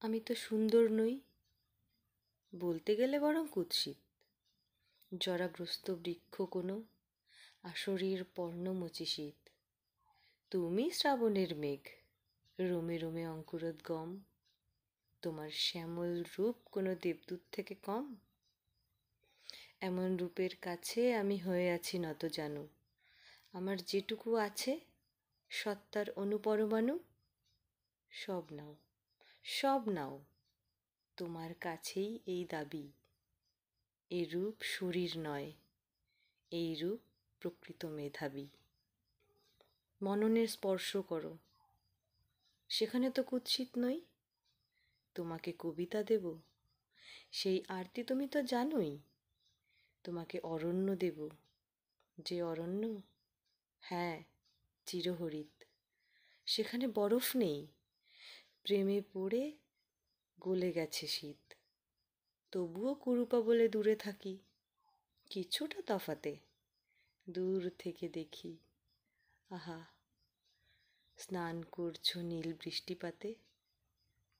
আমি তো সুন্দর নই, বলতে গেলে বরং কুৎসিত। জরাগ্রস্ত বৃক্ষ কোনো, আশরীর পর্ণমোচী শীত। তুমি শ্রাবণের মেঘ, রোমে রোমে অঙ্কুরোদ্গম। তোমার শ্যামল রূপ কোনো দেবদূত থেকে কম? এমন রূপের কাছে আমি হয়ে আছি নত জানু। আমার যেটুকু আছে সত্তার অনুপরমাণু, সব নাও, সব নাও, তোমার কাছেই এই দাবি। এ রূপ শরীর নয়, এই রূপ প্রকৃত মেধাবী। মননের স্পর্শ করো, সেখানে তো কুৎসিত নই। তোমাকে কবিতা দেব, সেই আরতি তুমি তো জানোই। তোমাকে অরণ্য দেব, যে অরণ্য, হ্যাঁ, চিরহরিত। সেখানে বরফ নেই, প্রেমে পড়ে গলে গেছে শীত। তবুও কুরুপা বলে দূরে থাকি, কিছুটা তফাতে দূর থেকে দেখি। আহা, স্নান করছো নীল বৃষ্টিপাতে।